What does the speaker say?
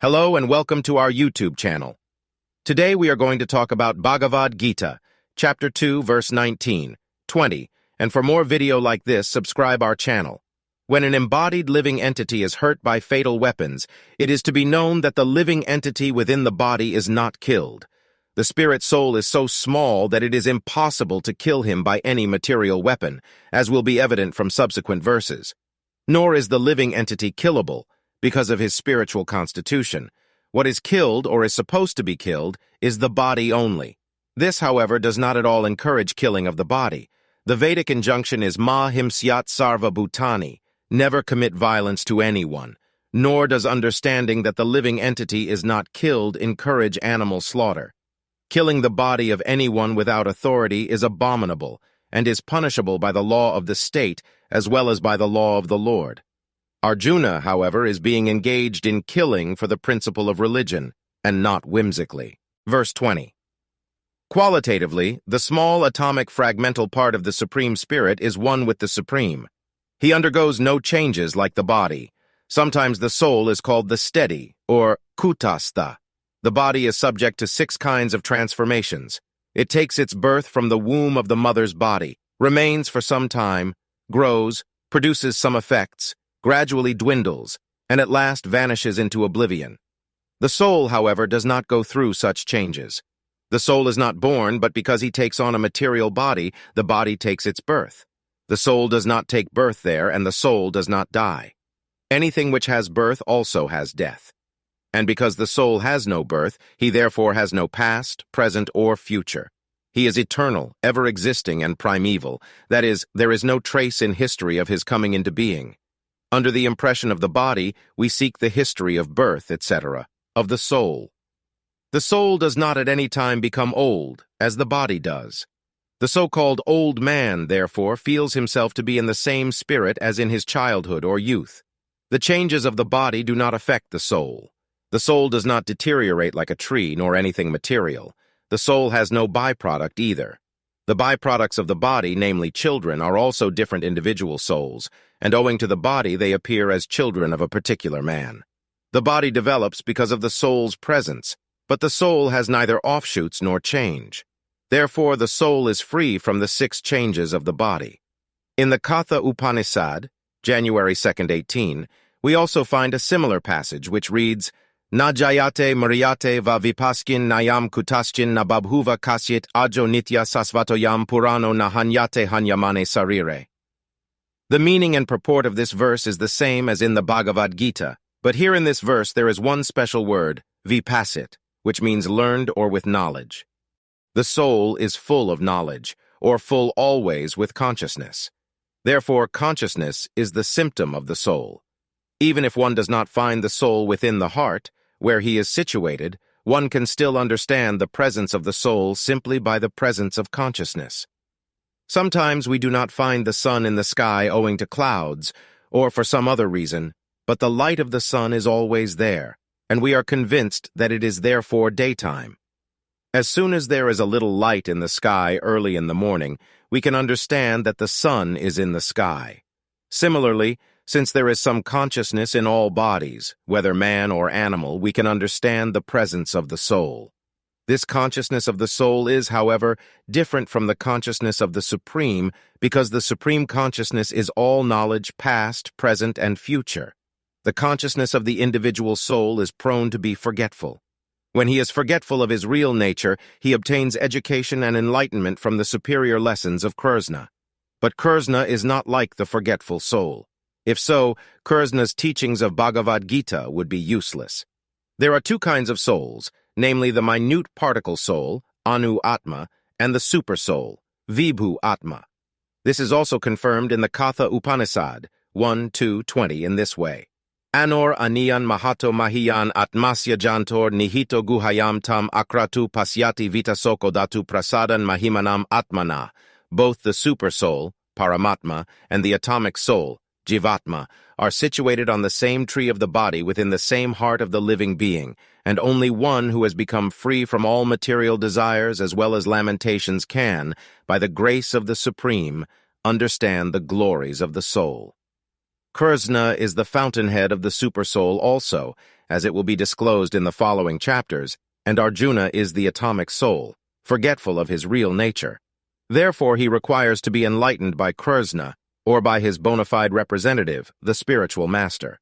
Hello and welcome to our YouTube channel. Today we are going to talk about Bhagavad Gita, Chapter 2, verse 19, 20, and for more video like this, subscribe our channel. When an embodied living entity is hurt by fatal weapons, it is to be known that the living entity within the body is not killed. The spirit soul is so small that it is impossible to kill him by any material weapon, as will be evident from subsequent verses. Nor is the living entity killable, because of his spiritual constitution. What is killed, or is supposed to be killed, is the body only. This, however, does not at all encourage killing of the body. The Vedic injunction is ma himsyat sarva bhutani, never commit violence to anyone, nor does understanding that the living entity is not killed encourage animal slaughter. Killing the body of anyone without authority is abominable, and is punishable by the law of the state as well as by the law of the Lord. Arjuna, however, is being engaged in killing for the principle of religion, and not whimsically. Verse 20. Qualitatively, the small atomic fragmental part of the Supreme Spirit is one with the Supreme. He undergoes no changes like the body. Sometimes the soul is called the steady, or kutastha. The body is subject to 6 kinds of transformations. It takes its birth from the womb of the mother's body, remains for some time, grows, produces some effects, gradually dwindles, and at last vanishes into oblivion. The soul, however, does not go through such changes. The soul is not born, but because he takes on a material body, the body takes its birth. The soul does not take birth there, and the soul does not die. Anything which has birth also has death. And because the soul has no birth, he therefore has no past, present, or future. He is eternal, ever-existing, and primeval. That is, there is no trace in history of his coming into being. Under the impression of the body, we seek the history of birth, etc., of the soul. The soul does not at any time become old, as the body does. The so-called old man, therefore, feels himself to be in the same spirit as in his childhood or youth. The changes of the body do not affect the soul. The soul does not deteriorate like a tree nor anything material. The soul has no byproduct either. The byproducts of the body, namely children, are also different individual souls, and owing to the body they appear as children of a particular man. The body develops because of the soul's presence, but the soul has neither offshoots nor change. Therefore, the soul is free from the 6 changes of the body. In the Katha Upanishad, January 2nd, 18, we also find a similar passage which reads, Na jayate mariate va vipaskin nayam kutaschin na babhuva kasyit ajo nitya sasvatoyam purano na hanyate hanyamane sarire. The meaning and purport of this verse is the same as in the Bhagavad Gita, but here in this verse there is one special word, vipasit, which means learned or with knowledge. The soul is full of knowledge, or full always with consciousness. Therefore, consciousness is the symptom of the soul. Even if one does not find the soul within the heart, where he is situated, one can still understand the presence of the soul simply by the presence of consciousness. Sometimes we do not find the sun in the sky owing to clouds, or for some other reason, but the light of the sun is always there, and we are convinced that it is therefore daytime. As soon as there is a little light in the sky early in the morning, we can understand that the sun is in the sky. Similarly, since there is some consciousness in all bodies, whether man or animal, we can understand the presence of the soul. This consciousness of the soul is, however, different from the consciousness of the Supreme, because the Supreme Consciousness is all knowledge past, present, and future. The consciousness of the individual soul is prone to be forgetful. When he is forgetful of his real nature, he obtains education and enlightenment from the superior lessons of Krishna. But Krishna is not like the forgetful soul. If so, Krishna's teachings of Bhagavad Gita would be useless. There are 2 kinds of souls, namely the minute particle soul, Anu Atma, and the super soul, Vibhu Atma. This is also confirmed in the Katha Upanishad, 1:2-20 in this way. Anor aniyan mahato mahiyan atmasya jantor nihito guhayam tam akratu pasyati vitasoko datu prasadan mahimanam atmana. Both the super soul, Paramatma, and the atomic soul, Jivatma, are situated on the same tree of the body within the same heart of the living being, and only one who has become free from all material desires as well as lamentations can, by the grace of the Supreme, understand the glories of the soul. Krishna is the fountainhead of the Supersoul also, as it will be disclosed in the following chapters, and Arjuna is the atomic soul, forgetful of his real nature. Therefore, he requires to be enlightened by Krishna, or by his bona fide representative, the spiritual master.